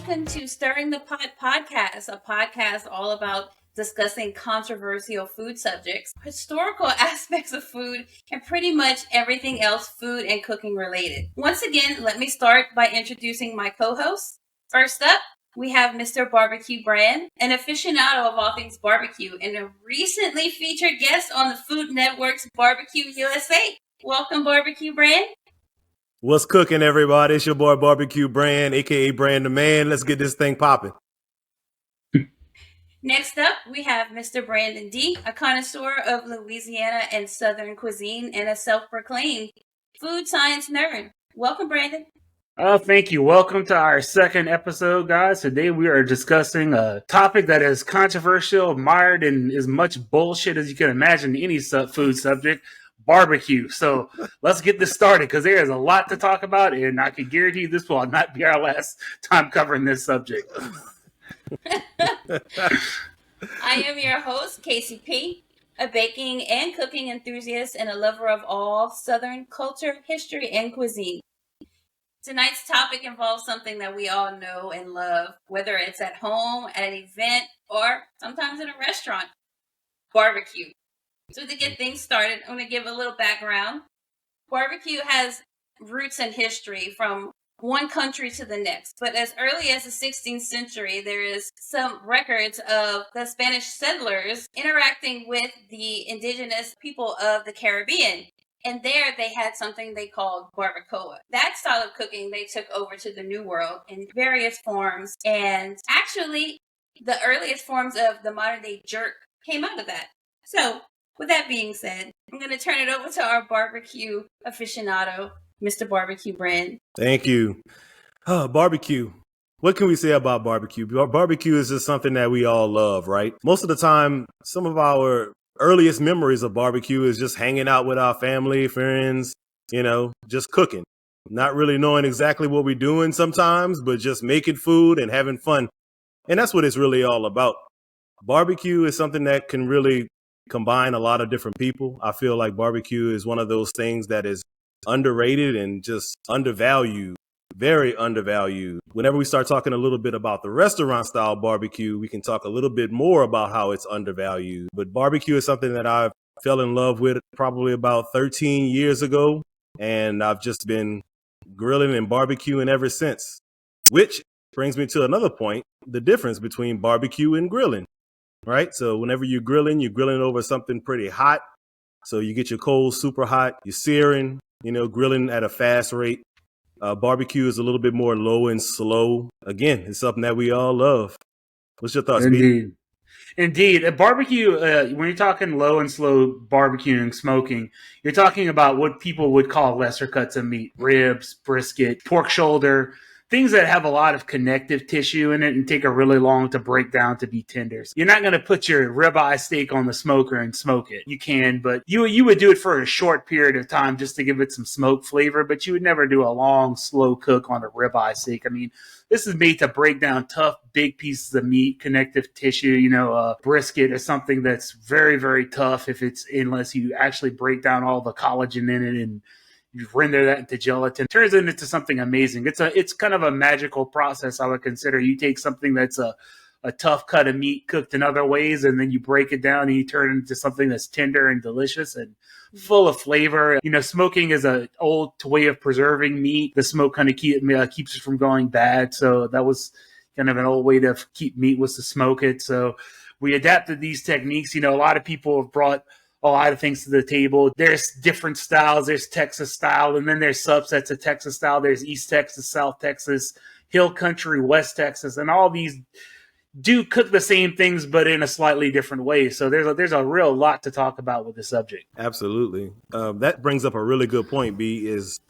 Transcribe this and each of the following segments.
welcome to Stirring the Pot podcast, a podcast all about discussing controversial food subjects, historical aspects of food, and pretty much everything else food and cooking related. Once again, let me start by introducing my co-hosts. First up, we have Mr. Barbecue Brand, an aficionado of all things barbecue, and a recently featured guest on the Food Network's Barbecue USA. Welcome, Barbecue Brand. What's cooking, everybody? It's your boy Barbecue Brand, aka Brand the Man. Let's get this thing popping. Next up, we have Mr. Brandon D., a connoisseur of Louisiana and Southern cuisine and a self-proclaimed food science nerd. Welcome, Brandon. Thank you. Welcome to our second episode, guys. Today we are discussing a topic that is controversial, mired in as much bullshit as you can imagine any food subject, barbecue. So let's get this started because there is a lot to talk about, and I can guarantee this will not be our last time covering this subject. I am your host, Casey P., a baking and cooking enthusiast and a lover of all Southern culture, history, and cuisine. Tonight's topic involves something that we all know and love, whether it's at home, at an event, or sometimes in a restaurant: barbecue. So to get things started, I'm going to give a little background. Barbecue has roots in history from one country to the next. But as early as the 16th century, there is some records of the Spanish settlers interacting with the indigenous people of the Caribbean. And there they had something they called barbacoa. That style of cooking they took over to the New World in various forms. And actually, the earliest forms of the modern day jerk came out of that. So with that being said, I'm going to turn it over to our barbecue aficionado, Mr. Barbecue Brand. Thank you. Barbecue. What can we say about barbecue? Barbecue is just something that we all love, right? Most of the time, some of our earliest memories of barbecue is just hanging out with our family, friends, just cooking. Not really knowing exactly what we're doing sometimes, but just making food and having fun. And that's what it's really all about. Barbecue is something that can really combine a lot of different people. I feel like barbecue is one of those things that is underrated and just undervalued, very undervalued. Whenever we start talking a little bit about the restaurant style barbecue, we can talk a little bit more about how it's undervalued. But barbecue is something that I fell in love with probably about 13 years ago. And I've just been grilling and barbecuing ever since, which brings me to another point, the difference between barbecue and grilling. Right. So whenever you're grilling over something pretty hot. So you get your coals super hot, you're searing, grilling at a fast rate. Barbecue is a little bit more low and slow. Again, it's something that we all love. What's your thoughts, Indeed. Indeed. Barbecue, when you're talking low and slow barbecuing, smoking, you're talking about what people would call lesser cuts of meat: ribs, brisket, pork shoulder. Things that have a lot of connective tissue in it and take a really long to break down to be tenders. You're not going to put your ribeye steak on the smoker and smoke it. You can, but you would do it for a short period of time just to give it some smoke flavor, but you would never do a long, slow cook on a ribeye steak. I mean, this is made to break down tough, big pieces of meat, connective tissue. Brisket is something that's very, very tough unless you actually break down all the collagen in it and you render that into gelatin. It turns it into something amazing. It's kind of a magical process, I would consider. You take something that's a tough cut of meat cooked in other ways, and then you break it down and you turn it into something that's tender and delicious and full of flavor. Smoking is an old way of preserving meat. The smoke kind of keeps it from going bad. So that was kind of an old way to keep meat, was to smoke it. So we adapted these techniques. A lot of people have brought a lot of things to the table. There's different styles. There's Texas style, and then there's subsets of Texas style. There's East Texas, South Texas, Hill Country, West Texas, and all these do cook the same things, but in a slightly different way. So there's a real lot to talk about with the subject. Absolutely. That brings up a really good point, B, is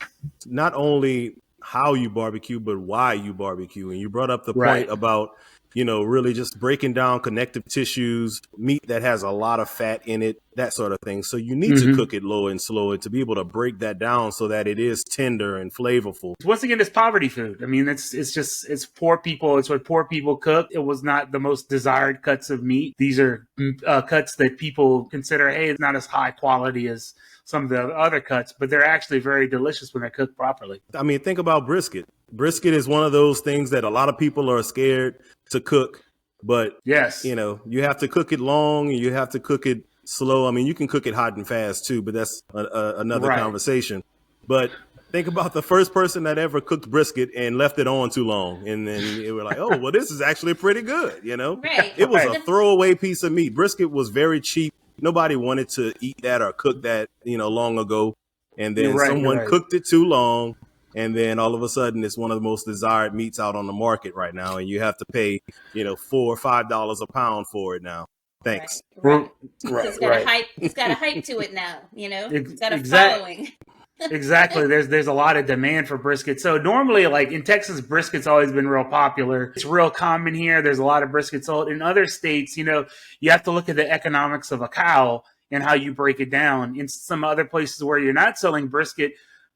not only how you barbecue, but why you barbecue. And you brought up the point about really just breaking down connective tissues, meat that has a lot of fat in it, that sort of thing. So you need to cook it low and slow and to be able to break that down so that it is tender and flavorful. Once again, it's poverty food. I mean, it's poor people. It's what poor people cook. It was not the most desired cuts of meat. These are cuts that people consider, hey, it's not as high quality as some of the other cuts, but they're actually very delicious when they're cooked properly. I mean, think about brisket. Brisket is one of those things that a lot of people are scared to cook, but yes, you have to cook it long and you have to cook it slow. I mean, you can cook it hot and fast too, but that's another conversation. But think about the first person that ever cooked brisket and left it on too long. And then they were like, oh, well, this is actually pretty good. Right. It was a throwaway piece of meat. Brisket was very cheap. Nobody wanted to eat that or cook that, long ago. And then someone cooked it too long. And then all of a sudden it's one of the most desired meats out on the market right now. And you have to pay, $4 or $5 a pound for it now. Thanks. Right. It's got a hype. It's got a hype to it now. It's got a following. Exactly. There's a lot of demand for brisket. So normally, like in Texas, brisket's always been real popular. It's real common here. There's a lot of brisket sold. In other states, you have to look at the economics of a cow and how you break it down. In some other places where you're not selling brisket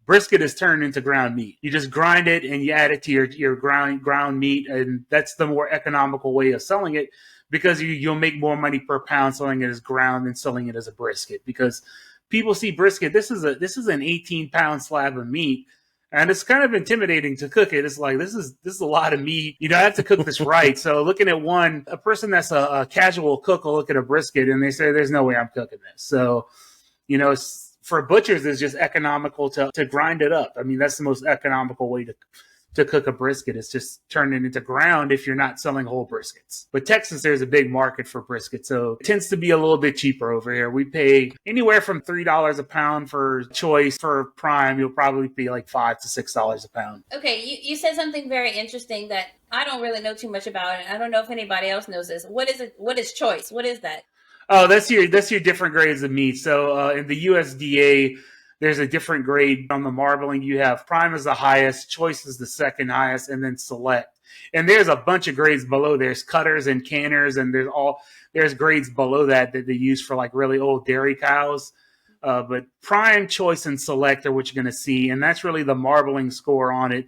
is turned into ground meat. You just grind it and you add it to your ground meat, and that's the more economical way of selling it, because you'll make more money per pound selling it as ground than selling it as a brisket. Because people see brisket, this is an 18-pound slab of meat, and it's kind of intimidating to cook it. It's like, this is a lot of meat. I have to cook this right. So looking at a person that's a casual cook will look at a brisket and they say, there's no way I'm cooking this. So, for butchers, it's just economical to grind it up. I mean, that's the most economical way to cook a brisket. It's just turn it into ground if you're not selling whole briskets. But Texas, there's a big market for brisket, so it tends to be a little bit cheaper over here. We pay anywhere from $3 a pound for choice. For prime, you'll probably pay like $5 to $6 a pound. Okay, you said something very interesting that I don't really know too much about, and I don't know if anybody else knows this. What is it? What is choice? What is that? Oh, that's your different grades of meat. So in the USDA, there's a different grade on the marbling. You have prime is the highest, choice is the second highest, and then select. And there's a bunch of grades below. There's cutters and canners, and there's grades below that they use for like really old dairy cows. But prime, choice, and select are what you're going to see, and that's really the marbling score on it.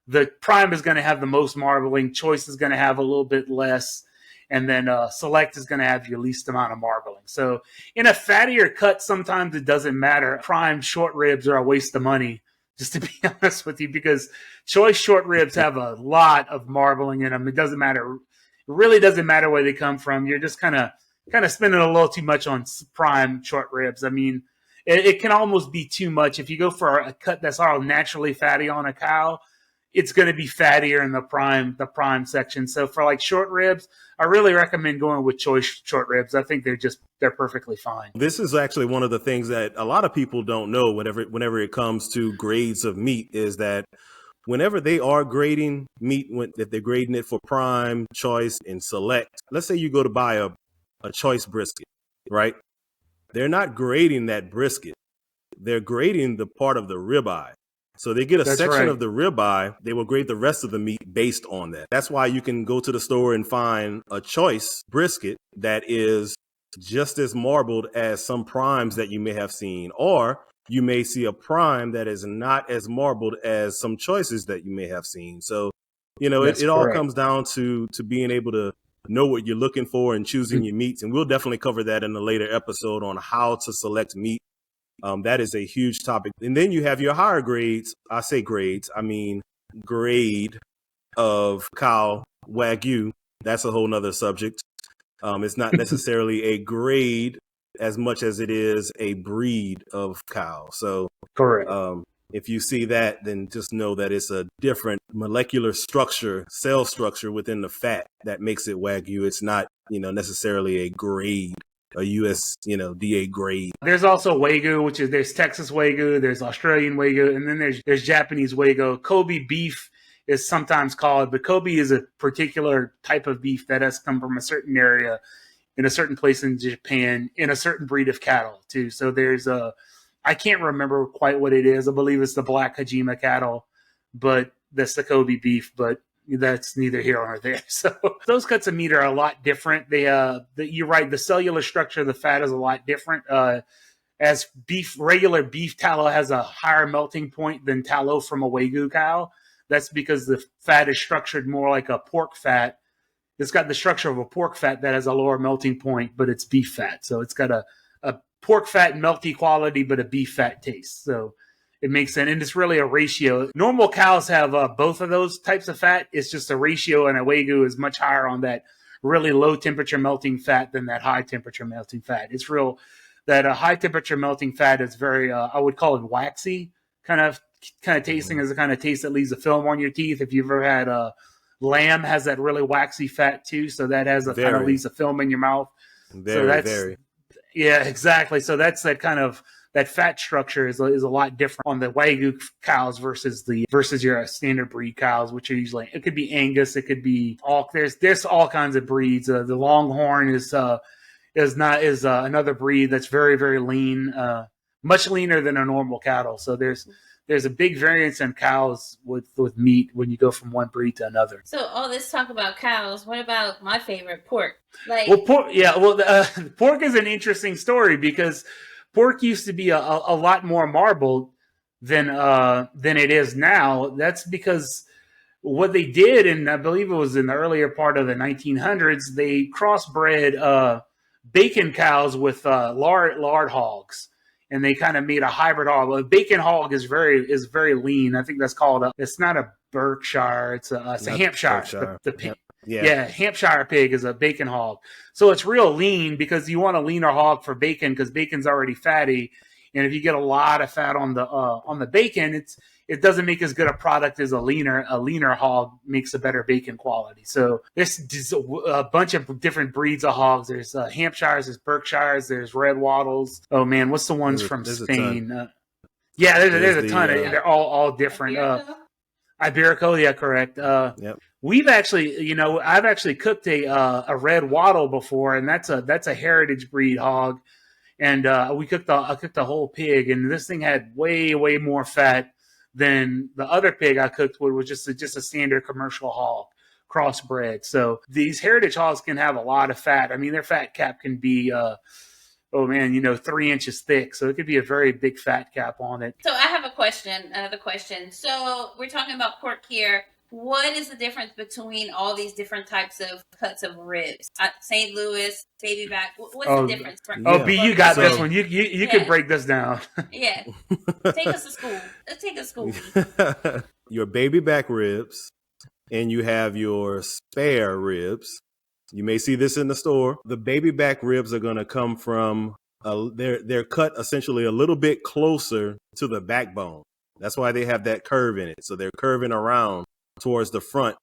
The prime is going to have the most marbling. Choice is going to have a little bit less. And then select is going to have your least amount of marbling. So in a fattier cut, sometimes it doesn't matter. Prime short ribs are a waste of money, just to be honest with you, because choice short ribs have a lot of marbling in them. It doesn't matter. It really doesn't matter where they come from. You're just kind of spending a little too much on prime short ribs. I mean, it can almost be too much. If you go for a cut that's all naturally fatty on a cow, it's going to be fattier in the prime section. So for like short ribs, I really recommend going with choice short ribs. I think they're perfectly fine. This is actually one of the things that a lot of people don't know whenever it comes to grades of meat, is that whenever they are grading meat, if they're grading it for prime, choice, and select, let's say you go to buy a choice brisket, right? They're not grading that brisket. They're grading the part of the ribeye. So they get a section of the ribeye. They will grade the rest of the meat based on that. That's why you can go to the store and find a choice brisket that is just as marbled as some primes that you may have seen, or you may see a prime that is not as marbled as some choices that you may have seen. So, it all comes down to being able to know what you're looking for and choosing your meats. And we'll definitely cover that in a later episode on how to select meat. That is a huge topic. And then you have your higher grades. I say grades, I mean grade of cow Wagyu. That's a whole nother subject. It's not necessarily a grade as much as it is a breed of cow. So correct. If you see that, then just know that it's a different molecular structure, cell structure within the fat that makes it Wagyu. It's not, necessarily a grade. A USDA grade. There's also Wagyu, there's Texas Wagyu, there's Australian Wagyu, and then there's Japanese Wagyu. Kobe beef is sometimes called, but Kobe is a particular type of beef that has come from a certain area in a certain place in Japan in a certain breed of cattle too. So I can't remember quite what it is. I believe it's the Black Hajima cattle, but that's the Kobe beef, but that's neither here nor there. So those cuts of meat are a lot different. You're right. The cellular structure of the fat is a lot different. As regular beef tallow has a higher melting point than tallow from a Wagyu cow. That's because the fat is structured more like a pork fat. It's got the structure of a pork fat that has a lower melting point, but it's beef fat. So it's got a pork fat melty quality, but a beef fat taste. So it makes sense. And it's really a ratio. Normal cows have both of those types of fat. It's just a ratio, and a Wagyu is much higher on that really low temperature melting fat than that high temperature melting fat. It's real that a high temperature melting fat is very, I would call it waxy kind of tasting, as a kind of taste that leaves a film on your teeth. If you've ever had lamb, has that really waxy fat too, so that has a kind of leaves a film in your mouth. Very. Yeah, exactly. So that's that kind of that fat structure is a lot different on the Wagyu cows versus your standard breed cows, which are usually, it could be Angus, it could be all, there's all kinds of breeds. The Longhorn is another breed that's very, very lean, much leaner than a normal cattle. So there's a big variance in cows with meat when you go from one breed to another. So all this talk about cows, what about my favorite, pork? Pork is an interesting story because pork used to be a lot more marbled than it is now. That's because what they did, and I believe it was in the earlier part of the 1900s, they crossbred bacon cows with lard hogs. And they kind of made a hybrid hog. A bacon hog is very lean. I think that's called it's not a Berkshire. It's a Hampshire. Hampshire pig is a bacon hog. So it's real lean because you want a leaner hog for bacon because bacon's already fatty. And if you get a lot of fat on the bacon, it doesn't make as good a product as a leaner hog makes a better bacon quality. So there's a bunch of different breeds of hogs. There's Hampshires, there's Berkshires, there's Red Wattles. Oh man, what's the ones from Spain? There's a ton. They're all different. Iberico, yeah, correct. Yep. We've actually, I've actually cooked a Red Wattle before, and that's a heritage breed hog. And I cooked a whole pig, and this thing had way, way more fat than the other pig I cooked with, was just a standard commercial hog, crossbred. So these heritage hogs can have a lot of fat. I mean, their fat cap can be, 3 inches thick. So it could be a very big fat cap on it. So I have another question. So we're talking about pork here. What is the difference between all these different types of cuts of ribs? St. Louis, baby back. What's the difference? You got this one. You can break this down. Yeah. Take us to school. Let's take us to school. Your baby back ribs, and you have your spare ribs. You may see this in the store. The baby back ribs are going to come from, they're cut essentially a little bit closer to the backbone. That's why they have that curve in it. So they're curving around towards the front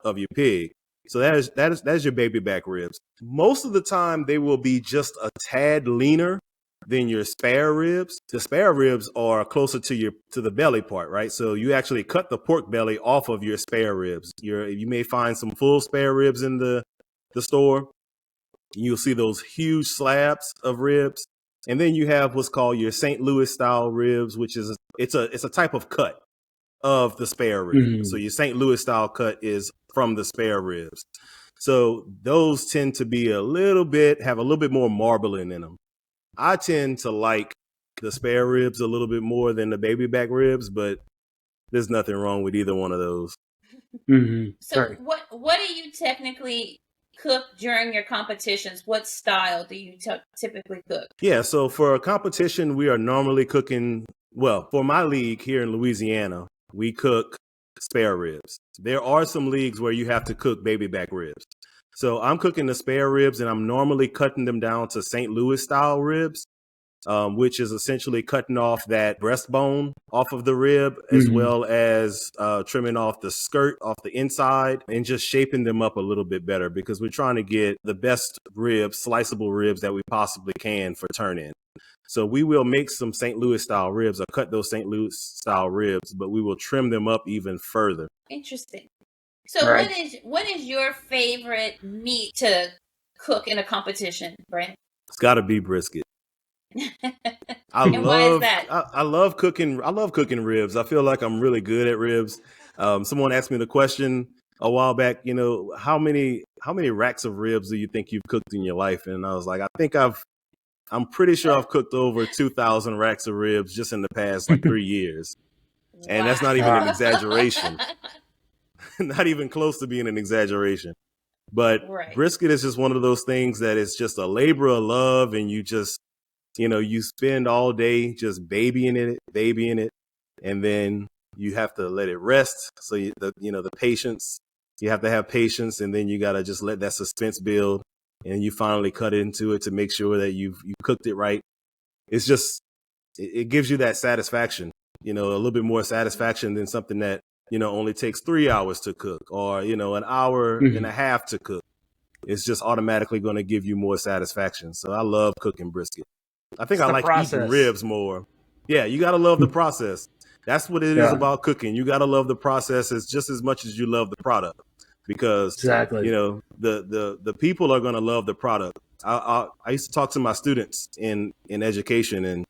of your pig. So that is your baby back ribs. Most of the time they will be just a tad leaner than your spare ribs. The spare ribs are closer to the belly part, right? So you actually cut the pork belly off of your spare ribs. You may find some full spare ribs in the store. You'll see those huge slabs of ribs. And then you have what's called your St. Louis style ribs, which is it's a type of cut of the spare rib. Mm-hmm. So your St. Louis style cut is from the spare ribs. So those tend to be have a little bit more marbling in them. I tend to like the spare ribs a little bit more than the baby back ribs, but there's nothing wrong with either one of those. Mm-hmm. So what do you technically cook during your competitions? What style do you typically cook? Yeah, so for a competition, we are normally cooking, for my league here in Louisiana, we cook spare ribs. There are some leagues where you have to cook baby back ribs. So I'm cooking the spare ribs, and I'm normally cutting them down to St. Louis style ribs, which is essentially cutting off that breastbone off of the rib, as well as trimming off the skirt off the inside and just shaping them up a little bit better, because we're trying to get the best ribs, sliceable ribs that we possibly can for turn-in. So we will make some St. Louis style ribs, or cut those St. Louis style ribs, but we will trim them up even further. Interesting. So right. What is your favorite meat to cook in a competition, Brent? It's got to be brisket. Why is that? I love cooking ribs. I feel like I'm really good at ribs. Someone asked me the question a while back, how many racks of ribs do you think you've cooked in your life? And I was like, I'm pretty sure I've cooked over 2,000 racks of ribs just in the past 3 years. Wow. And that's not even an exaggeration. Not even close to being an exaggeration. But Brisket is just one of those things that is just a labor of love, and you just You spend all day just babying it, and then you have to let it rest. So the patience, you have to have patience, and then you got to just let that suspense build, and you finally cut into it to make sure that you cooked it right. It's just, it gives you that satisfaction, a little bit more satisfaction than something that, only takes 3 hours to cook, or, an hour and a half to cook. It's just automatically going to give you more satisfaction. So I love cooking brisket. I think I like eating ribs more. Yeah, you got to love the process. That's what it is about cooking. You got to love the process just as much as you love the product, because exactly, the people are going to love the product. I used to talk to my students in education, and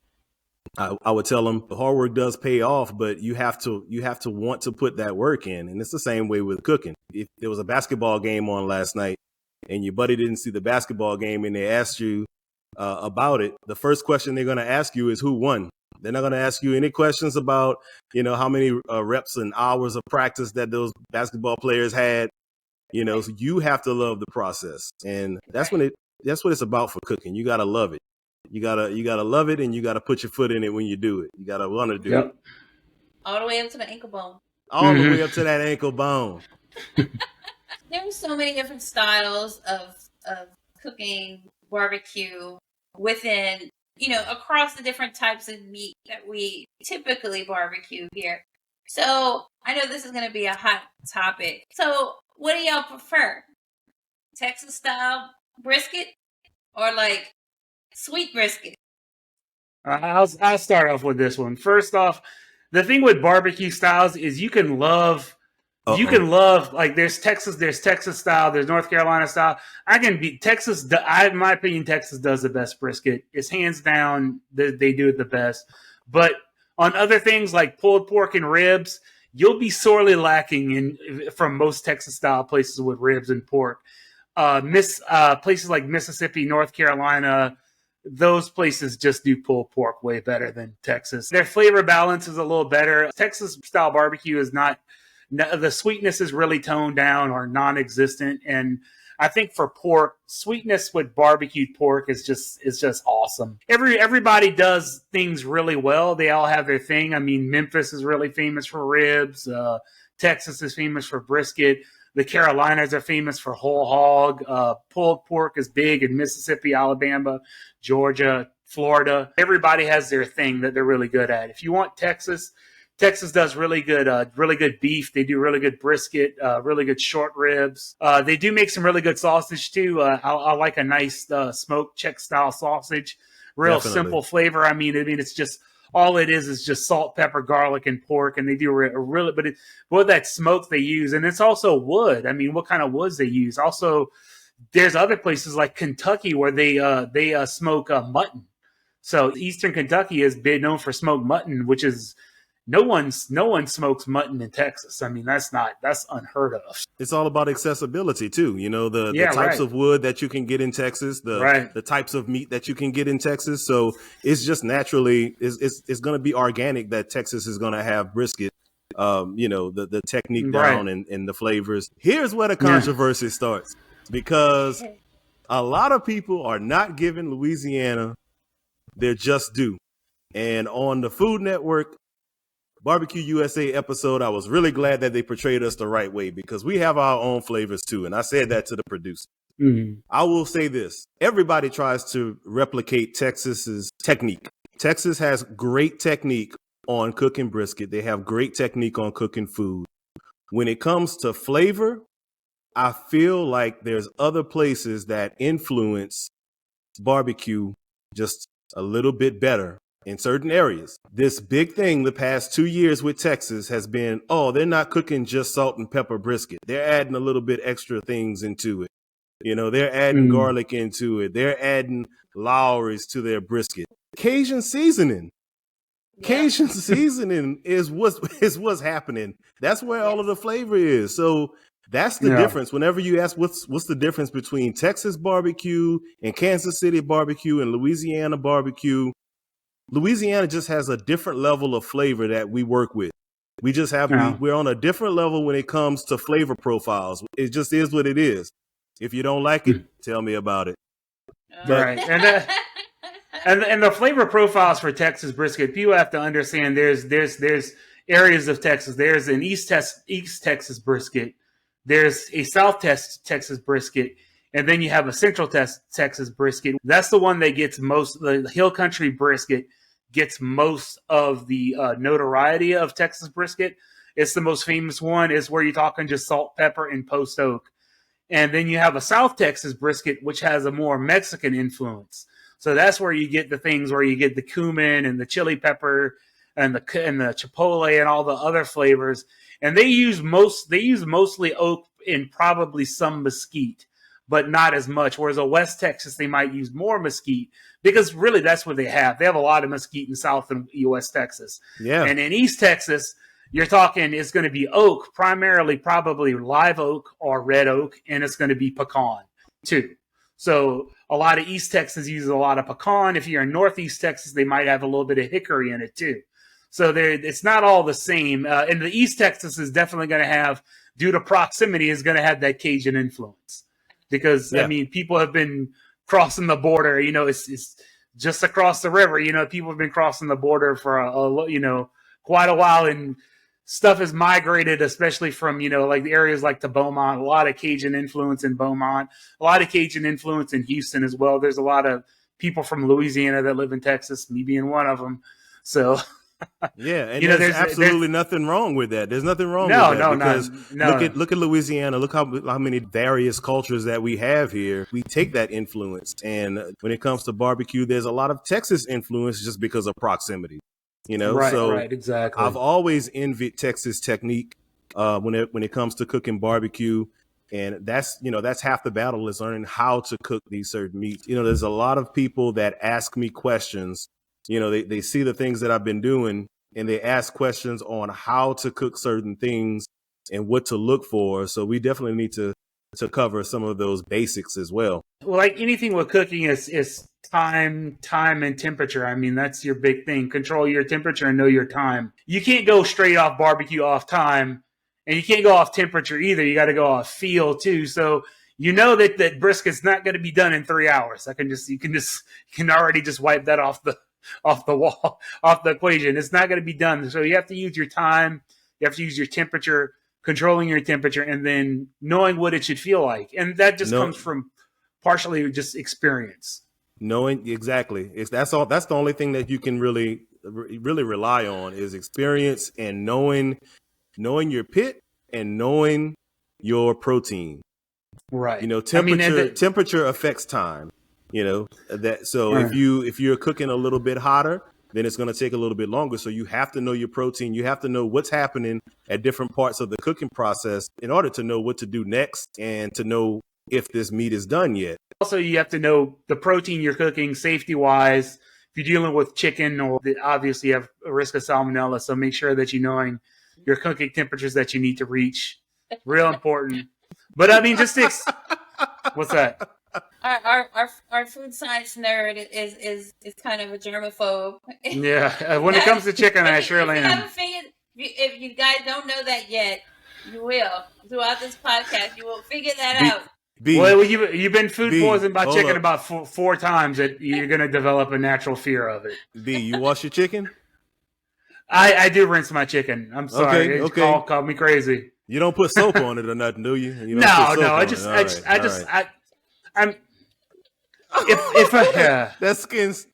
I would tell them the hard work does pay off, but you have to want to put that work in. And it's the same way with cooking. If there was a basketball game on last night and your buddy didn't see the basketball game and they asked you about it, the first question they're going to ask you is who won. They're not going to ask you any questions about, how many reps and hours of practice that those basketball players had. So you have to love the process. And that's what it's about for cooking. You got to love it. You gotta love it, and you gotta put your foot in it when you do it. You gotta want to do it. All the way up to the ankle bone. All the way up to that ankle bone. There are so many different styles of cooking barbecue within, across the different types of meat that we typically barbecue here. So I know this is going to be a hot topic. So what do y'all prefer? Texas style brisket or like sweet brisket? I'll start off with this one. First off, the thing with barbecue styles is you can love like there's Texas style, there's North Carolina style. In my opinion, Texas does the best brisket. It's hands down, they do it the best. But on other things like pulled pork and ribs, you'll be sorely lacking from most Texas style places with ribs and pork. Places like Mississippi, North Carolina, those places just do pulled pork way better than Texas. Their flavor balance is a little better. Texas style barbecue is not, the sweetness is really toned down or non-existent. And I think for pork, sweetness with barbecued pork is just awesome. Everybody does things really well. They all have their thing. I mean, Memphis is really famous for ribs. Texas is famous for brisket. The Carolinas are famous for whole hog. Pulled pork is big in Mississippi, Alabama, Georgia, Florida. Everybody has their thing that they're really good at. If you want Texas does really good beef. They do really good brisket, really good short ribs. They do make some really good sausage too. I like a nice smoked Czech style sausage. Real simple flavor. I mean, it's just all it is just salt, pepper, garlic, and pork, and they do but that smoke they use, and it's also wood. I mean, what kind of woods they use? Also, there's other places like Kentucky where they smoke mutton. So Eastern Kentucky is known for smoked mutton, which is no one smokes mutton in Texas. I mean, that's unheard of. It's all about accessibility too. The types of wood that you can get in Texas, the types of meat that you can get in Texas. So it's just naturally, it's going to be organic that Texas is going to have brisket. The technique down and the flavors. Here's where the controversy starts, because a lot of people are not giving Louisiana their just due. And on the Food Network Barbecue USA episode, I was really glad that they portrayed us the right way, because we have our own flavors too. And I said that to the producer. Mm-hmm. I will say this. Everybody tries to replicate Texas's technique. Texas has great technique on cooking brisket. They have great technique on cooking food. When it comes to flavor, I feel like there's other places that influence barbecue just a little bit better in certain areas. This big thing the past 2 years with Texas has been, they're not cooking just salt and pepper brisket. They're adding a little bit extra things into it. They're adding garlic into it. They're adding Lowry's to their brisket. Cajun seasoning. Yeah. Cajun seasoning is what's happening. That's where all of the flavor is. So that's the difference. Whenever you ask what's the difference between Texas barbecue and Kansas City barbecue and Louisiana barbecue, Louisiana just has a different level of flavor that we work with. We just have, we're on a different level when it comes to flavor profiles. It just is what it is. If you don't like it, tell me about it. Right. And the flavor profiles for Texas brisket, people have to understand. There's areas of Texas. There's an East Texas brisket. There's a Texas brisket, and then you have a Central Texas brisket. That's the one that gets most. The Hill Country brisket gets most of the notoriety of Texas brisket. It's the most famous one. It's where you're talking just salt, pepper, and post oak. And then you have a South Texas brisket, which has a more Mexican influence. So that's where you get the things where you get the cumin and the chili pepper and the chipotle and all the other flavors. And they use mostly oak and probably some mesquite, but not as much. Whereas a West Texas, they might use more mesquite because really that's what they have. They have a lot of mesquite in South and West Texas. Yeah. And in East Texas, you're talking it's going to be oak, primarily probably live oak or red oak, and it's going to be pecan too. So a lot of East Texas uses a lot of pecan. If you're in Northeast Texas, they might have a little bit of hickory in it too. So it's not all the same. And the East Texas is definitely going to have, due to proximity, is going to have that Cajun influence. Because, I mean, people have been crossing the border. You know, it's just across the river. You know, people have been crossing the border for, quite a while. And stuff has migrated, especially from, like the areas like to Beaumont. A lot of Cajun influence in Beaumont. A lot of Cajun influence in Houston as well. There's a lot of people from Louisiana that live in Texas, me being one of them. So... Yeah, and there's absolutely nothing wrong with that. There's nothing wrong with that because look at Louisiana. Look how many various cultures that we have here. We take that influence, and when it comes to barbecue, there's a lot of Texas influence just because of proximity. Right, exactly. I've always envied Texas technique when it comes to cooking barbecue, and that's half the battle is learning how to cook these certain meats. There's a lot of people that ask me questions. They see the things that I've been doing and they ask questions on how to cook certain things and what to look for. So we definitely need to cover some of those basics as well. Well, like anything with cooking is time and temperature. I mean, that's your big thing. Control your temperature and know your time. You can't go straight off barbecue off time, and you can't go off temperature either. You got to go off feel too. So that brisket's not going to be done in 3 hours. You can already just wipe that off the wall, off the equation. It's not going to be done. So you have to use your time. You have to use your temperature, controlling your temperature, and then knowing what it should feel like. And that just comes from partially just experience. Knowing exactly. That's all. That's the only thing that you can really rely on is experience and knowing your pit and knowing your protein. Right. Temperature affects time. If you're cooking a little bit hotter, then it's going to take a little bit longer. So you have to know your protein. You have to know what's happening at different parts of the cooking process in order to know what to do next and to know if this meat is done yet. Also, you have to know the protein you're cooking safety wise. If you're dealing with chicken, obviously you have a risk of salmonella. So make sure that you're knowing your cooking temperatures that you need to reach. Real important. But I mean, what's that? Our food science nerd is kind of a germaphobe. Yeah, when it comes to chicken, I surely am. If you guys don't know that yet, you will. Throughout this podcast, you will figure that out. Well, you've been food poisoned by chicken about four times. That you're going to develop a natural fear of it. B, you wash your chicken? I do rinse my chicken. I'm sorry. Okay. Call me crazy. You don't put soap on it or nothing, do you? No. That skin's.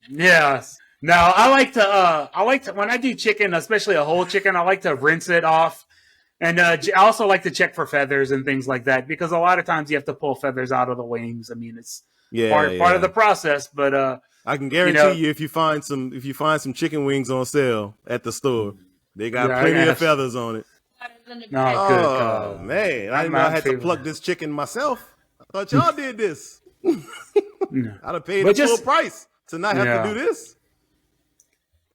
Yes. No, I like to when I do chicken, especially a whole chicken, I like to rinse it off. And I also like to check for feathers and things like that because a lot of times you have to pull feathers out of the wings. I mean, it's part of the process, but I can guarantee you if you find some chicken wings on sale at the store, they got plenty of feathers on it. No, good God. Man, I didn't know I had to pluck this chicken myself. I thought y'all did this. I'd have paid the full price to not have to do this.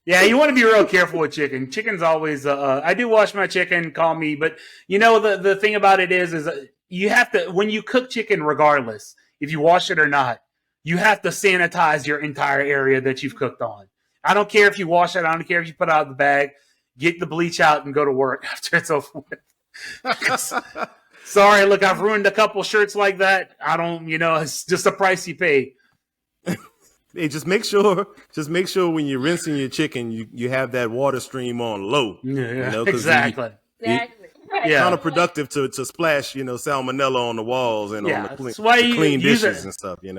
Yeah, you want to be real careful with chicken. Chicken's always. I do wash my chicken. Call me, but the thing about it is you have to when you cook chicken, regardless if you wash it or not, you have to sanitize your entire area that you've cooked on. I don't care if you wash it. I don't care if you put it out of the bag. Get the bleach out and go to work after it's over with. Sorry, look, I've ruined a couple shirts like that. I don't, it's just the price you pay. Hey, just make sure when you're rinsing your chicken, you have that water stream on low. Yeah, 'cause exactly. Exactly. Right. Yeah. Counterproductive to splash, salmonella on the walls and on Yeah, the that's why you clean use dishes it. and stuff. And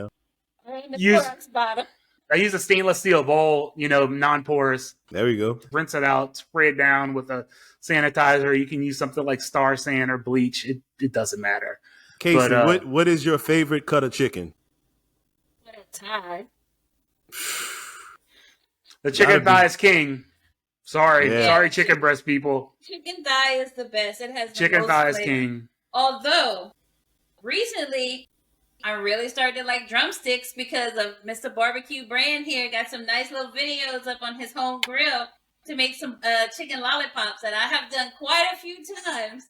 the Use Clorox bottom. I use a stainless steel bowl, non-porous. There we go. Rinse it out, spray it down with a sanitizer. You can use something like Star San or bleach. It doesn't matter. Casey, But, what is your favorite cut of chicken? What a tie. The chicken thigh is king. Sorry, Yeah. sorry, chicken breast people. Chicken thigh is the best. It has the Chicken most thigh is flavor. king. Although, recently, I really started to like drumsticks because of Mr. Barbecue Brand here. Got some nice little videos up on his home grill to make some chicken lollipops that I have done quite a few times.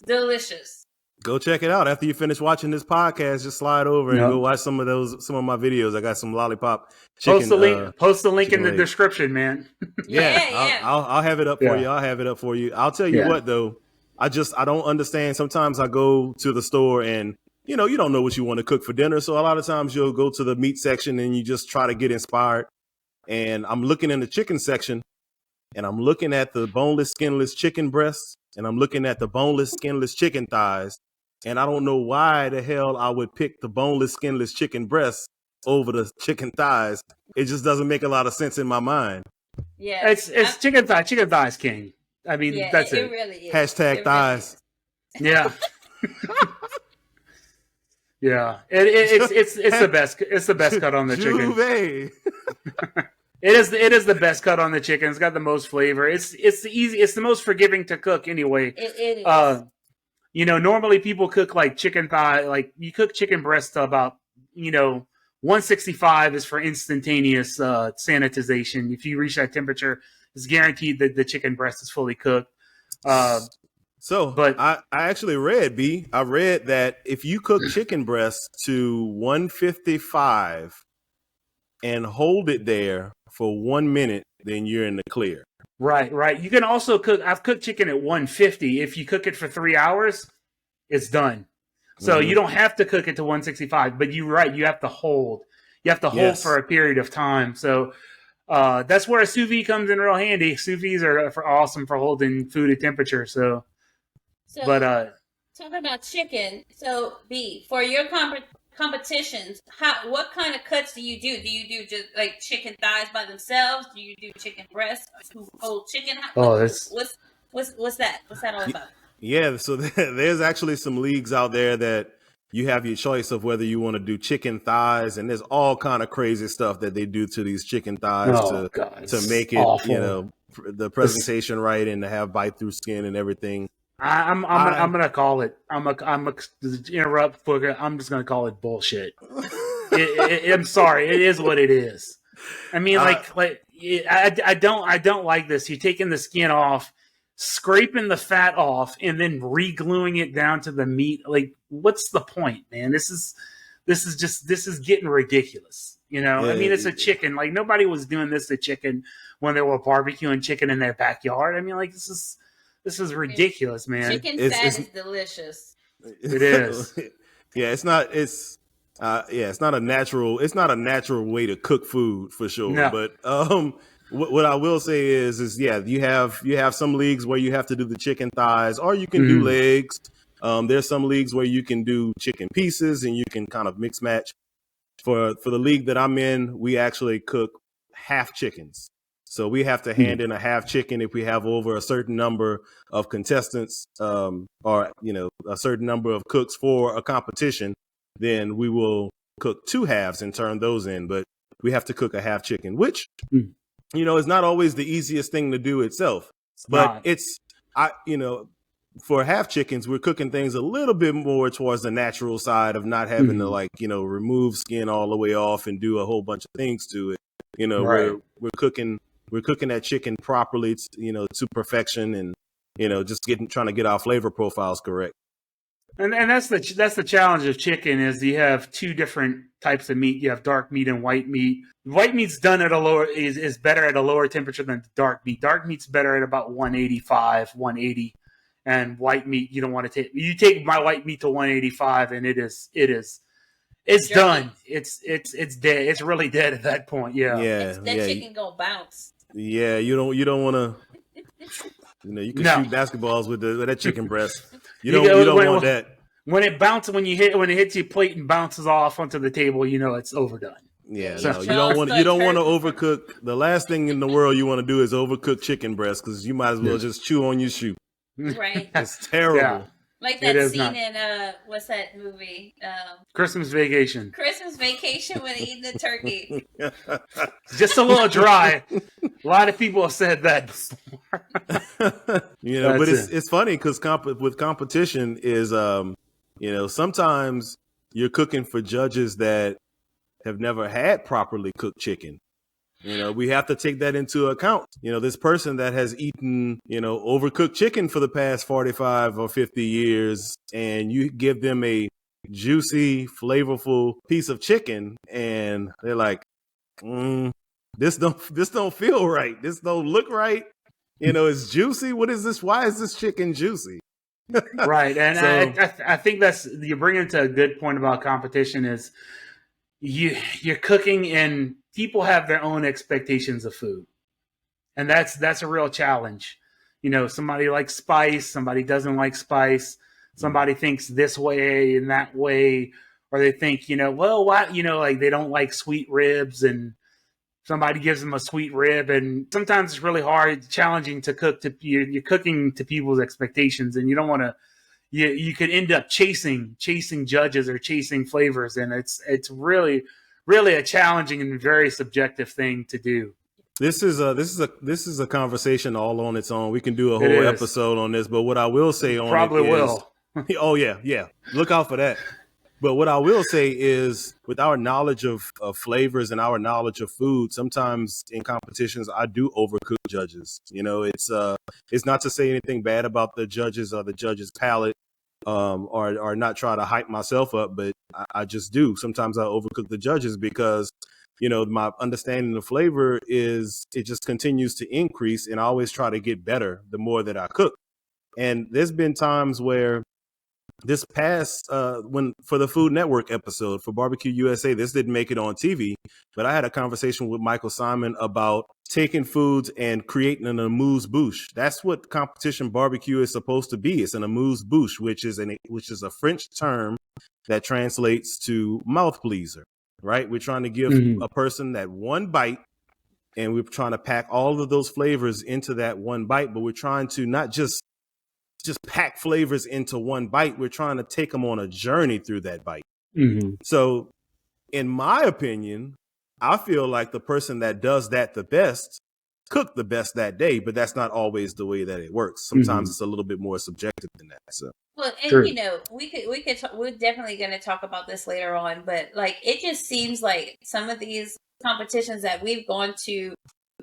Delicious. Go check it out. After you finish watching this podcast, just slide over and go watch some of my videos. I got some lollipop chicken. Post the link in the legs. description, man. Yeah. I'll have it up for you. I'll have it up for you. I'll tell you what though, I don't understand. Sometimes I go to the store and you don't know what you want to cook for dinner. So a lot of times you'll go to the meat section and you just try to get inspired. And I'm looking in the chicken section and I'm looking at the boneless, skinless chicken breasts and I'm looking at the boneless, skinless chicken thighs. And I don't know why the hell I would pick the boneless, skinless chicken breasts over the chicken thighs. It just doesn't make a lot of sense in my mind. Yeah. It's chicken thigh. Chicken thigh is king. I mean, that's it. It really is. Hashtag It thighs. Really Yeah. Yeah. It's the best. It's the best cut on the chicken. It is the best cut on the chicken. It's got the most flavor. It's the most forgiving to cook anyway. It is. Normally people cook like chicken thigh, like you cook chicken breast to about, 165 is for instantaneous sanitization. If you reach that temperature, it's guaranteed that the chicken breast is fully cooked. But I actually read, I read that if you cook chicken breast to 155 and hold it there for 1 minute, then you're in the clear. Right. You can also cook. I've cooked chicken at 150. If you cook it for 3 hours, it's done. So you don't have to cook it to 165. But you're right. You have to hold. You have to hold for a period of time. So that's where a sous vide comes in real handy. Sous vides are awesome for holding food at temperature. So talking about chicken. So B, for your competitions, what kind of cuts do you do? Do you do just like chicken thighs by themselves? Do you do chicken breasts? Whole chicken? What's that? What's that all about? Yeah, so there's actually some leagues out there that you have your choice of whether you want to do chicken thighs, and there's all kind of crazy stuff that they do to these chicken thighs to make it, awful. The presentation right and to have bite through skin and everything. I'm gonna call it. I'm interrupt. I'm just gonna call it bullshit. I'm sorry. It is what it is. I mean, I don't like this. You're taking the skin off, scraping the fat off, and then re-gluing it down to the meat. Like, what's the point, man? This is getting ridiculous. I mean, it's a chicken. Like, nobody was doing this to chicken when they were barbecuing chicken in their backyard. I mean, like, this is ridiculous, man. Chicken fat is delicious. It is. It's not a natural way to cook food for sure. No. But what I will say is you have some leagues where you have to do the chicken thighs, or you can do legs. There's some leagues where you can do chicken pieces, and you can kind of mix match. For the league that I'm in, we actually cook half chickens. So we have to hand in a half chicken if we have over a certain number of contestants, or a certain number of cooks for a competition. Then we will cook 2 halves and turn those in. But we have to cook a half chicken, which is not always the easiest thing to do itself. But for half chickens, we're cooking things a little bit more towards the natural side of not having to remove skin all the way off and do a whole bunch of things to it. We're cooking that chicken properly, to perfection, and just trying to get our flavor profiles correct. And that's the challenge of chicken is you have 2 different types of meat. You have dark meat and white meat. White meat's done at is better at a lower temperature than dark meat. Dark meat's better at about 185, 180. And white meat, you don't want to take. You take my white meat to 185, and it is It's jerky. done. It's dead. It's really dead at that point. Yeah. Yeah, That yeah, chicken gonna bounce. yeah. You don't want to. You can No. shoot basketballs with that chicken breast. You You don't go want that. when it bounces when it hits your plate and bounces off onto the table. You know it's overdone. Yeah, Yeah, no, you you don't want start to turning. overcook. The last thing in the world you want to do is overcook chicken breast because you might as well just chew on your shoe. Right. It's terrible. Yeah. Like It that is scene not. in what's that movie? Christmas Vacation. Christmas Vacation when they eating the turkey. Just a little dry. A lot of people have said that before. But it's funny because with competition is sometimes you're cooking for judges that have never had properly cooked chicken. We have to take that into account. This person that has eaten, overcooked chicken for the past 45 or 50 years, and you give them a juicy, flavorful piece of chicken, and they're like, this don't feel right. This don't look right. It's juicy. What is this? Why is this chicken juicy? Right. And So- I think you bring into a good point about competition is you're cooking and people have their own expectations of food. And that's a real challenge. Somebody likes spice, somebody doesn't like spice, somebody thinks this way and that way, or they think, well, why, like they don't like sweet ribs and somebody gives them a sweet rib. And sometimes it's really hard, challenging to cook you're cooking to people's expectations, and you don't want to, you could end up chasing judges or chasing flavors. And it's really, really a challenging and very subjective thing to do. This is a conversation all on its own. We can do a It whole is. episode on this, but what I will say on Probably it is, will. oh yeah, look out for that. But what I will say is, with our knowledge of flavors and our knowledge of food, sometimes in competitions I do overcook judges. It's not to say anything bad about the judges or the judges' palate, or not try to hype myself up, but I just do. Sometimes I overcook the judges because my understanding of flavor is it just continues to increase, and I always try to get better the more that I cook. And there's been times where this past when for the Food Network episode for Barbecue USA, this didn't make it on TV, but I had a conversation with Michael Simon about taking foods and creating an amuse-bouche. That's what competition barbecue is supposed to be. It's an amuse-bouche, which is a French term that translates to mouth pleaser. Right? We're trying to give a person that one bite, and we're trying to pack all of those flavors into that one bite, but we're trying to not just pack flavors into one bite. We're trying to take them on a journey through that bite. Mm-hmm. So in my opinion, I feel like the person that does that the best cooked the best that day, but that's not always the way that it works. Sometimes it's a little bit more subjective than that. So. Well, and Sure. we're definitely going to talk about this later on, but like it just seems like some of these competitions that we've gone to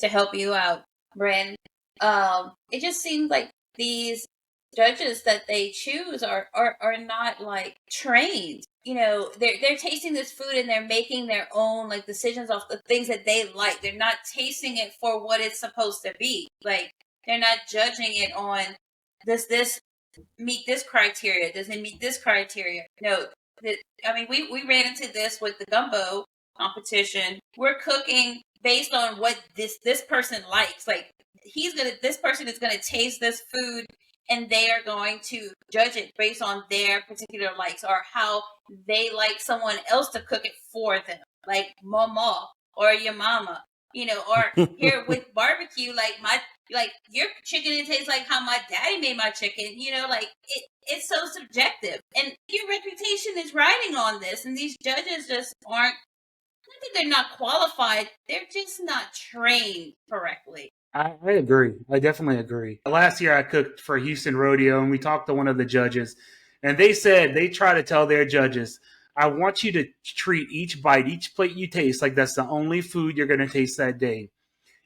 help you out, Bryn, it just seems like these judges that they choose are not like trained. They're tasting this food and they're making their own like decisions off the things that they like. They're not tasting it for what it's supposed to be. Like they're not judging it on this meet this criteria, does it meet this criteria? No, we ran into this with the gumbo competition. We're cooking based on what this person likes. Like this person is gonna taste this food and they are going to judge it based on their particular likes or how they like someone else to cook it for them, like mama or your mama, or here with barbecue, like your chicken, it tastes like how my daddy made my chicken, it's so subjective. And your reputation is riding on this, and these judges just aren't, not that they're not qualified, they're just not trained correctly. I agree. I definitely agree. Last year I cooked for Houston Rodeo, and we talked to one of the judges, and they said they try to tell their judges, I want you to treat each bite, each plate you taste like that's the only food you're going to taste that day.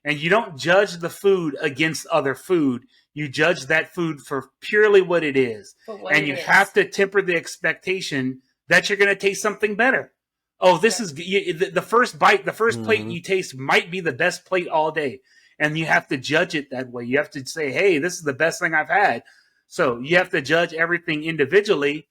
And you don't judge the food against other food. You judge that food for purely what it is. And you have to temper the expectation that you're going to taste something better. Oh, this is the first bite, the 1st plate you taste might be the best plate all day. And you have to judge it that way. You have to say, hey, this is the best thing I've had. So you have to judge everything individually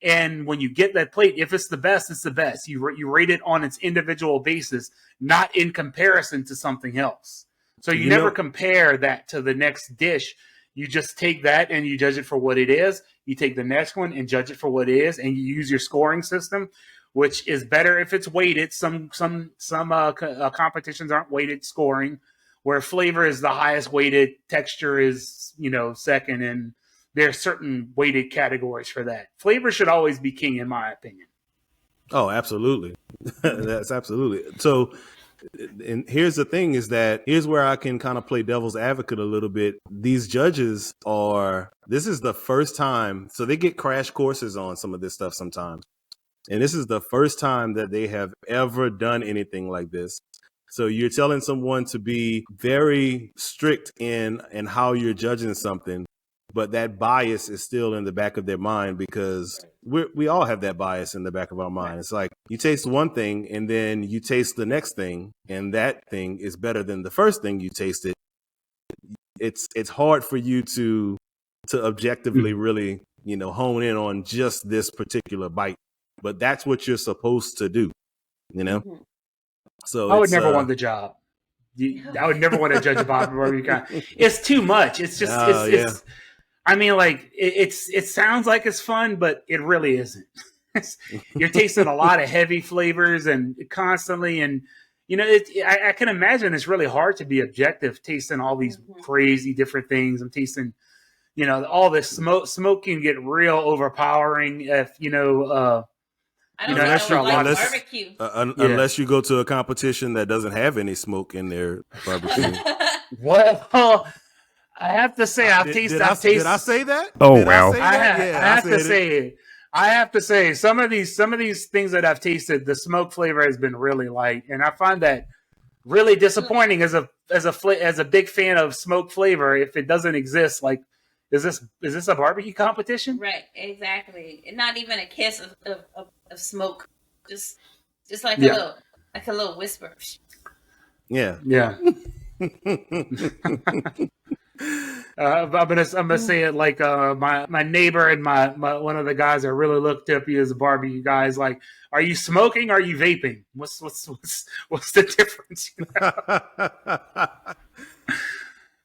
And when you get that plate, if it's the best, it's the best. You rate it on its individual basis, not in comparison to something else. So you never compare that to the next dish. You just take that and you judge it for what it is. You take the next one and judge it for what it is, and you use your scoring system, which is better if it's weighted. Some competitions aren't weighted scoring, where flavor is the highest weighted, texture is second, and there are certain weighted categories for that. Flavor should always be king, in my opinion. Oh, absolutely. That's absolutely. So, and here's the thing is that here's where I can kind of play devil's advocate a little bit. These judges this is the first time, so they get crash courses on some of this stuff sometimes. And this is the first time that they have ever done anything like this. So you're telling someone to be very strict in how you're judging something, but that bias is still in the back of their mind, because we all have that bias in the back of our mind. It's like you taste one thing and then you taste the next thing, and that thing is better than the first thing you tasted. It's hard for you to objectively really, hone in on just this particular bite, but that's what you're supposed to do, Mm-hmm. So I would never want the job. I would never want to judge a barbecue. It's too much. It's just, it's I mean, like it sounds like it's fun, but it really isn't. You're tasting a lot of heavy flavors and constantly, and I can imagine it's really hard to be objective tasting all these crazy different things. I'm tasting, all this smoke. Smoke can get real overpowering if I don't like barbecue. Unless you go to a competition that doesn't have any smoke in their barbecue. Well, I have to say, Did I say that? Oh, wow. I have to say, some of these things that I've tasted, the smoke flavor has been really light, and I find that really disappointing as a big fan of smoke flavor. If it doesn't exist, like, is this a barbecue competition? Right, exactly. And not even a kiss of smoke, just like a little whisper. Yeah. I'm gonna say it like my neighbor and my one of the guys that really looked up you as a barbecue guy is like, are you smoking? Or are you vaping? What's the difference?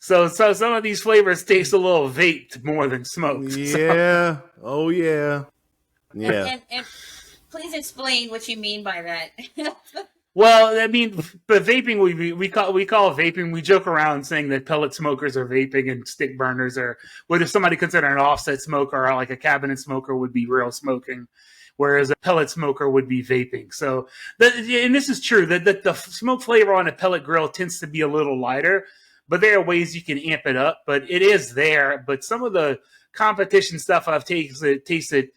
So some of these flavors taste a little vaped more than smoked. Yeah. So. Oh yeah. Yeah. And please explain what you mean by that. Well, I mean, but vaping we call vaping. We joke around saying that pellet smokers are vaping and stick burners are what if somebody considered an offset smoker or like a cabinet smoker would be real smoking, whereas a pellet smoker would be vaping. So, and this is true that the smoke flavor on a pellet grill tends to be a little lighter, but there are ways you can amp it up. But it is there. But some of the competition stuff I've tasted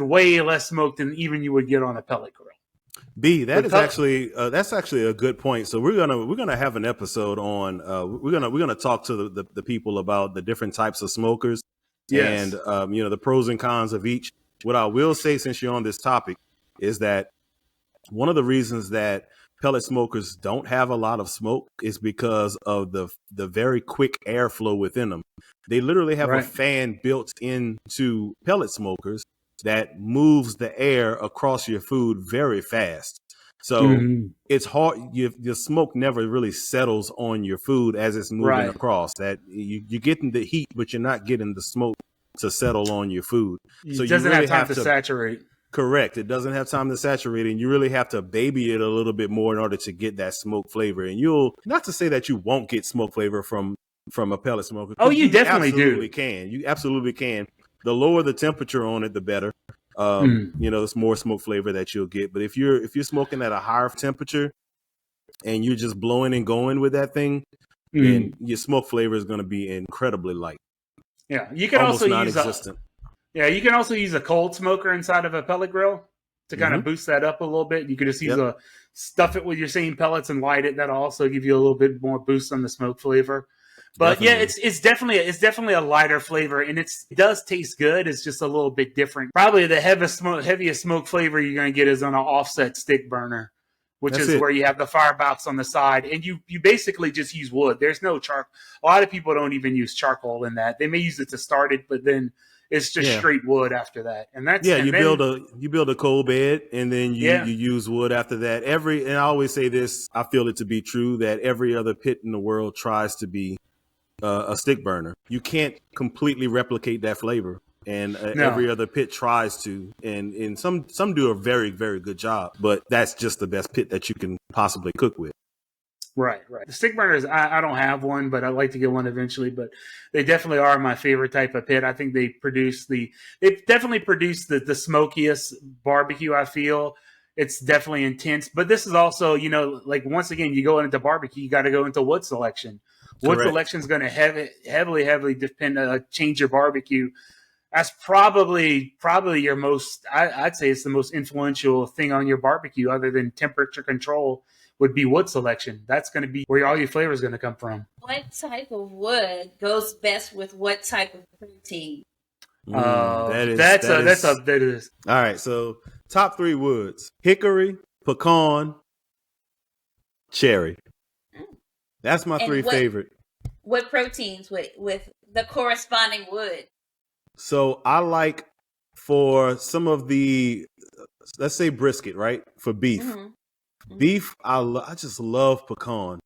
way less smoke than even you would get on a pellet grill. That's actually a good point. So we're gonna have an episode on we're gonna talk to the people about the different types of smokers and the pros and cons of each. What I will say, since you're on this topic, is that one of the reasons that pellet smokers don't have a lot of smoke is because of the very quick airflow within them. They literally have a fan built into pellet smokers that moves the air across your food very fast. So it's hard. Your smoke never really settles on your food as it's moving across. That you're getting the heat, but you're not getting the smoke to settle on your food. So it doesn't have time to saturate. Correct. It doesn't have time to saturate, and you really have to baby it a little bit more in order to get that smoke flavor. And not to say that you won't get smoke flavor from a pellet smoker. Oh, you definitely absolutely can. You absolutely can. The lower the temperature on it, the better. It's more smoke flavor that you'll get. But if you're smoking at a higher temperature and you're just blowing and going with that thing, then your smoke flavor is going to be incredibly light. Yeah, you can almost also non-existent. you can also use a cold smoker inside of a pellet grill to kind of boost that up a little bit. You could just use stuff it with your same pellets and light it. That'll also give you a little bit more boost on the smoke flavor. But definitely. It's definitely a lighter flavor, and it does taste good. It's just a little bit different. Probably the heaviest smoke flavor you're going to get is on an offset stick burner, which is where you have the firebox on the side, and you basically just use wood. There's no charcoal. A lot of people don't even use charcoal in that. They may use it to start it, but then It's just straight wood after that, and that's you build a coal bed, and then you Yeah. use wood after that. And I always say this, I feel it to be true, that every other pit in the world tries to be a stick burner. You can't completely replicate that flavor, and No. every other pit tries to, and some do a very, very good job, but that's just the best pit that you can possibly cook with. Right. The stick burners, I don't have one, but I'd like to get one eventually. But they definitely are my favorite type of pit. I think they definitely produce the smokiest barbecue. I feel it's definitely intense. But this is also, like once again, you go into barbecue, you got to go into wood selection. Wood selection is going to heavily depend change your barbecue. That's probably your most. I'd say it's the most influential thing on your barbecue, other than temperature control, would be wood selection. That's going to be where all your flavor is going to come from. What type of wood goes best with what type of protein? That is. All right, so top 3 woods: hickory, pecan, cherry. That's my 3 favorite. What proteins with the corresponding wood? So I like, for some of the, let's say brisket, right? For beef. Mm-hmm. Beef, I just love pecan.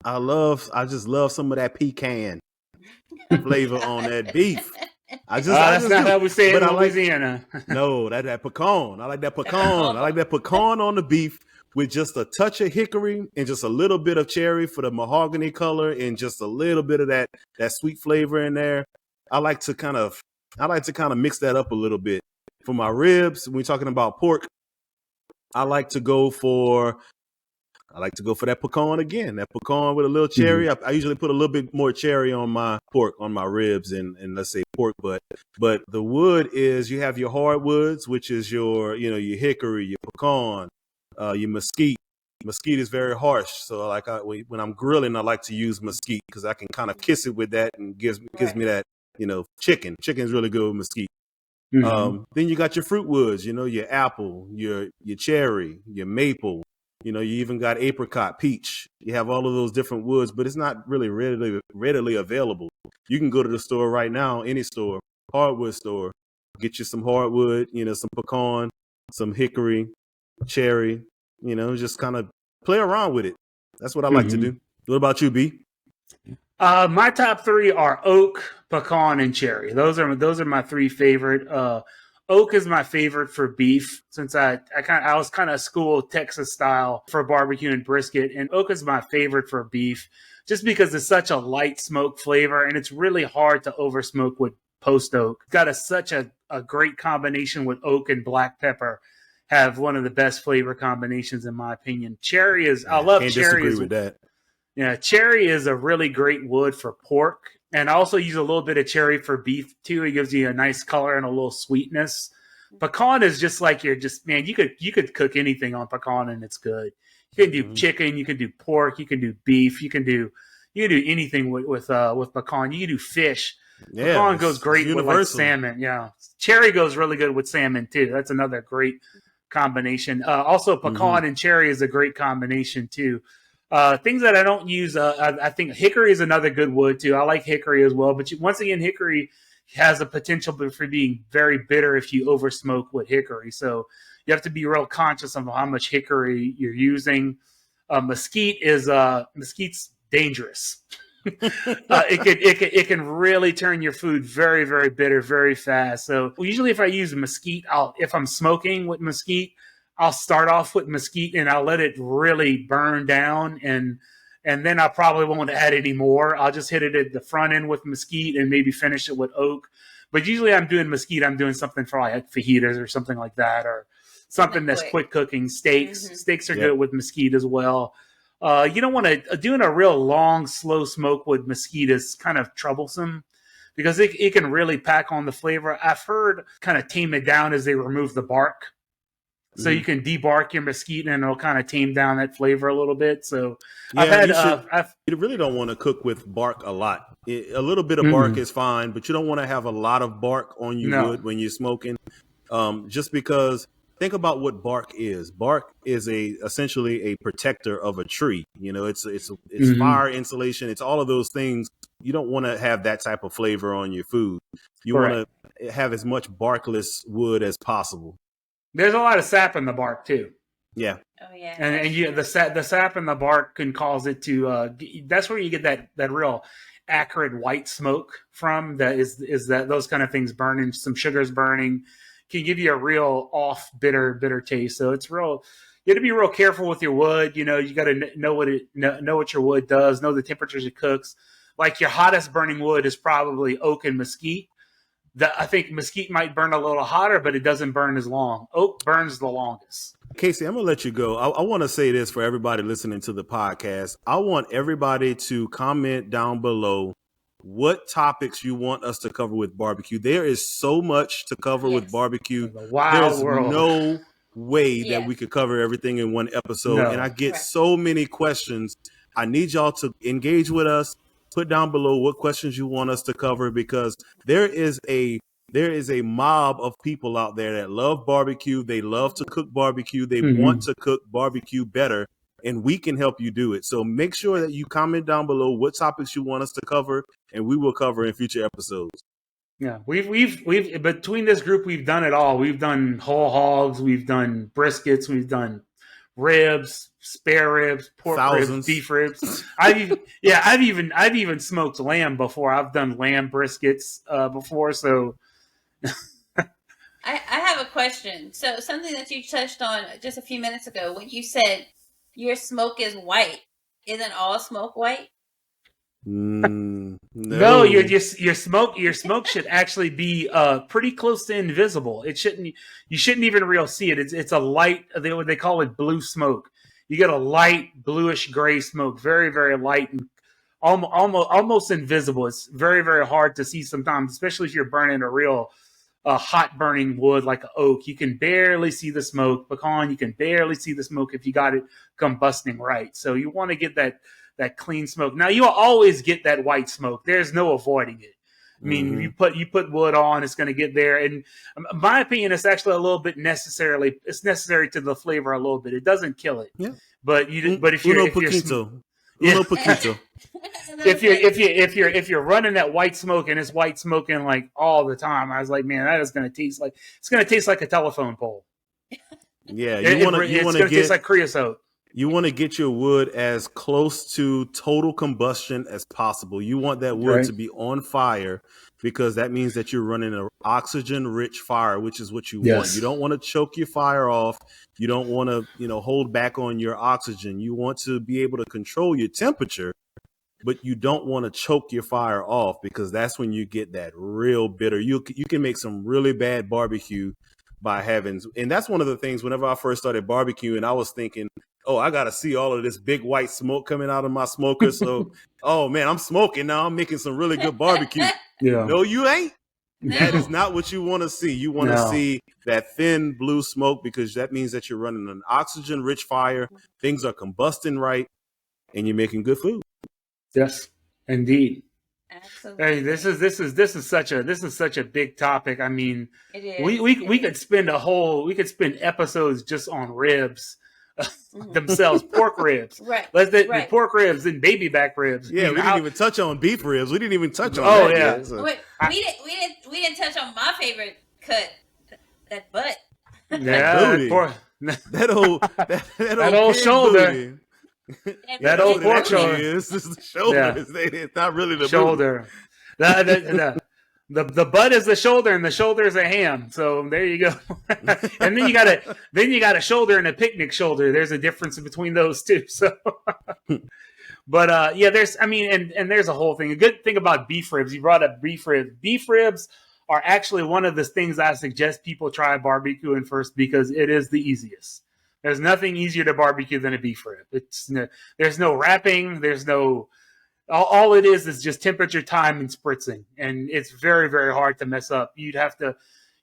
I just love some of that pecan flavor on that beef. That's not how we say it in Louisiana. No, that pecan. I like that pecan. I like that pecan on the beef with just a touch of hickory and just a little bit of cherry for the mahogany color and just a little bit of that sweet flavor in there. I like to kind of mix that up a little bit. For my ribs, when we're talking about pork, I like to go for that pecan again. That pecan with a little cherry. Mm-hmm. I usually put a little bit more cherry on my pork, on my ribs, and let's say pork butt. But the wood is, you have your hardwoods, which is your hickory, your pecan, your mesquite. Mesquite is very harsh, so when I'm grilling, I like to use mesquite because I can kind of kiss it with that, and gives me that chicken. Chicken's really good with mesquite. Mm-hmm. Then you got your fruit woods, your apple, your cherry, your maple. You even got apricot, peach. You have all of those different woods, but it's not really readily available. You can go to the store right now, any store, hardwood store, get you some hardwood, some pecan, some hickory, cherry, just kind of play around with it. That's what I like to do. What about you, B? My top 3 are oak, pecan, and cherry. Those are my 3 favorite. Oak is my favorite for beef, since I was kind of school Texas style for barbecue and brisket, and oak is my favorite for beef, just because it's such a light smoke flavor, and it's really hard to over smoke with post oak. It's got such a great combination with oak and black pepper. Have one of the best flavor combinations in my opinion. Cherry is, I love can't cherry. Disagree with that. Yeah, cherry is a really great wood for pork. And I also use a little bit of cherry for beef too. It gives you a nice color and a little sweetness. Pecan is just like you could cook anything on pecan and it's good. You can do chicken, you can do pork, you can do beef, you can do anything with pecan. You can do fish. Yeah, pecan goes great with salmon. Yeah, cherry goes really good with salmon too. That's another great combination. Also, pecan and cherry is a great combination too. Things that I don't use, I think hickory is another good wood too. I like hickory as well, but once again, hickory has a potential for being very bitter if you over smoke with hickory. So you have to be real conscious of how much hickory you're using. Mesquite's dangerous. It can really turn your food very, very bitter very fast. So usually if I use mesquite, if I'm smoking with mesquite, I'll start off with mesquite and I'll let it really burn down, and then I probably won't add any more. I'll just hit it at the front end with mesquite and maybe finish it with oak. But usually I'm doing mesquite, I'm doing something for like fajitas or something like that, or something that's quick cooking. Steaks. Mm-hmm. Steaks are good with mesquite as well. You don't want to, doing a real long, slow smoke with mesquite is kind of troublesome because it can really pack on the flavor. I've heard kind of tame it down as they remove the bark. So you can debark your mesquite and it'll kind of tame down that flavor a little bit. So you really don't want to cook with bark a lot. A little bit of bark is fine, but you don't want to have a lot of bark on your wood when you're smoking. Just because think about what bark is. Bark is essentially a protector of a tree. You know, it's fire insulation. It's all of those things. You don't want to have that type of flavor on your food. You want to have as much barkless wood as possible. There's a lot of sap in the bark too. Yeah. Oh yeah. And the sap in the bark can cause it to. That's where you get that real acrid white smoke from. That is that those kind of things burning, some sugars burning, can give you a real off bitter taste. So it's real. You got to be real careful with your wood. You know, you got to know what your wood does, know the temperatures it cooks. Like your hottest burning wood is probably oak and mesquite. I think mesquite might burn a little hotter, but it doesn't burn as long. Oak burns the longest. Casey, I'm going to let you go. I want to say this for everybody listening to the podcast. I want everybody to comment down below what topics you want us to cover with barbecue. There is so much to cover with barbecue. There's no way that we could cover everything in one episode. No. And I get so many questions. I need y'all to engage with us. Put down below what questions you want us to cover, because there is a mob of people out there that love barbecue. They love to cook barbecue. They want to cook barbecue better, and we can help you do it. So make sure that you comment down below what topics you want us to cover, and we will cover in future episodes. Yeah, we've between this group, we've done it all. We've done whole hogs, we've done briskets, we've done ribs, spare ribs, pork ribs, beef ribs. I've even smoked lamb before. I've done lamb briskets before. So I have a question. So something that you touched on just a few minutes ago, when you said your smoke is white, isn't all smoke white? No, your smoke should actually be pretty close to invisible. You shouldn't even really see it. It's a light. They call it blue smoke. You get a light bluish gray smoke, very very light and almost invisible. It's very very hard to see sometimes, especially if you're burning a real hot burning wood like an oak. You can barely see the smoke. Pecan, you can barely see the smoke if you got it combusting right. So you want to get that clean smoke. Now you'll always get that white smoke. There's no avoiding it. I mean, you put wood on, it's going to get there. And in my opinion, it's actually a little bit necessary to the flavor a little bit. It doesn't kill it. Yeah. But if you're if you're running that white smoke and it's white smoking like all the time, I was like, man, that is going to taste like a telephone pole. Yeah, it's going to taste like creosote. You want to get your wood as close to total combustion as possible. You want that wood to be on fire, because that means that you're running an oxygen-rich fire, which is what you want. You don't want to choke your fire off. You don't want to, hold back on your oxygen. You want to be able to control your temperature, but you don't want to choke your fire off, because that's when you get that real bitter. You can make some really bad barbecue by having, and that's one of the things whenever I first started barbecuing, I was thinking, oh, I got to see all of this big white smoke coming out of my smoker. So, oh man, I'm smoking now. I'm making some really good barbecue. Yeah. No, you ain't. No. That is not what you want to see. You want to see that thin blue smoke, because that means that you're running an oxygen-rich fire. Things are combusting right, and you're making good food. Yes, indeed. Absolutely. Hey, this is such a big topic. I mean, we could spend episodes just on ribs. Themselves, pork ribs, the pork ribs and baby back ribs. Yeah, we didn't even touch on beef ribs. We didn't even touch on that. Yeah, yet, so. we didn't touch on my favorite cut, that butt. Yeah, that old shoulder. That old pork shoulder. This is the shoulder. Yeah. It's not really the shoulder. The butt is the shoulder, and the shoulder is a ham. So there you go. And then you got a shoulder and a picnic shoulder. There's a difference between those two. So, but there's a whole thing. A good thing about beef ribs. You brought up beef ribs. Beef ribs are actually one of the things I suggest people try barbecuing first, because it is the easiest. There's nothing easier to barbecue than a beef rib. There's no wrapping. There's no. All it is just temperature, time, and spritzing, and it's very, very hard to mess up. You'd have to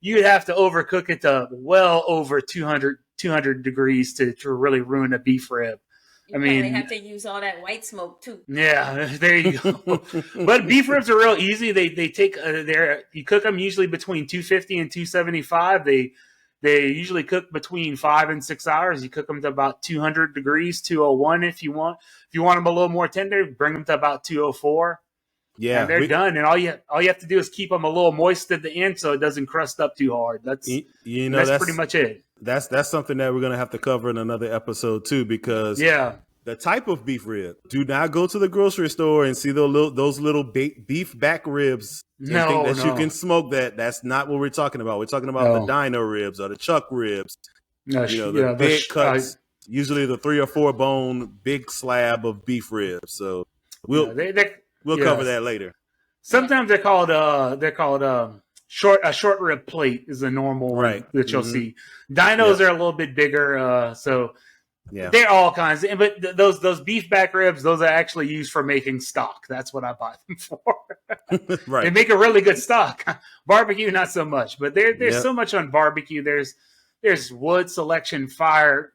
overcook it to well over 200 degrees to really ruin a beef rib. You have to use all that white smoke too. Yeah, there you go. But beef ribs are real easy. They take you cook them usually between 250 and 275. They usually cook between 5 and 6 hours. You cook them to about 200 degrees, 201 if you want. If you want them a little more tender, bring them to about 204. Yeah, and they're done. And all you have to do is keep them a little moist at the end so it doesn't crust up too hard. That's pretty much it. That's something that we're gonna have to cover in another episode too, because the type of beef rib. Do not go to the grocery store and see those little beef back ribs and think that you can smoke that. That's not what we're talking about. We're talking about the dino ribs or the chuck ribs. The big cuts, usually the 3 or 4 bone big slab of beef ribs. So we'll cover that later. Sometimes they're called short rib plate is a normal one that you'll see. Dinos are a little bit bigger, so they're all kinds. But those beef back ribs, those are actually used for making stock. That's what I buy them for. Right. They make a really good stock. Barbecue, not so much. But there's so much on barbecue. There's wood selection, fire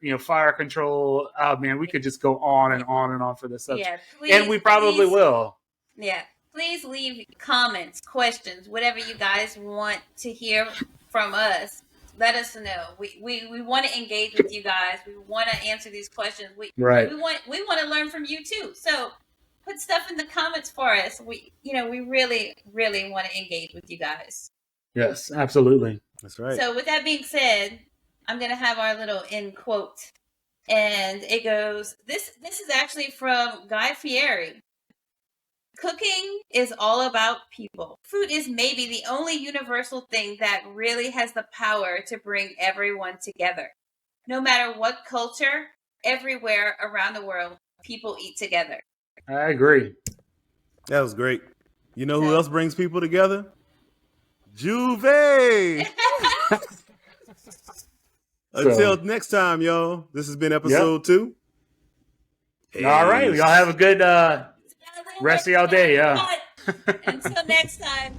control. Oh man, we could just go on and on and on for this subject. And we probably will. Yeah. Please leave comments, questions, whatever you guys want to hear from us. Let us know. We want to engage with you guys. We want to answer these questions. We want to learn from you too. So put stuff in the comments for us. We really, really want to engage with you guys. Yes, absolutely. That's right. So with that being said, I'm gonna have our little end quote. And it goes, this is actually from Guy Fieri. Cooking is all about people. Food is maybe the only universal thing that really has the power to bring everyone together. No matter what culture, everywhere around the world, people eat together. I agree. That was great. You know who else brings people together? Juve! Until next time, y'all. This has been episode 2. Hey. All right. Y'all have a good rest of y'all day. Until next time.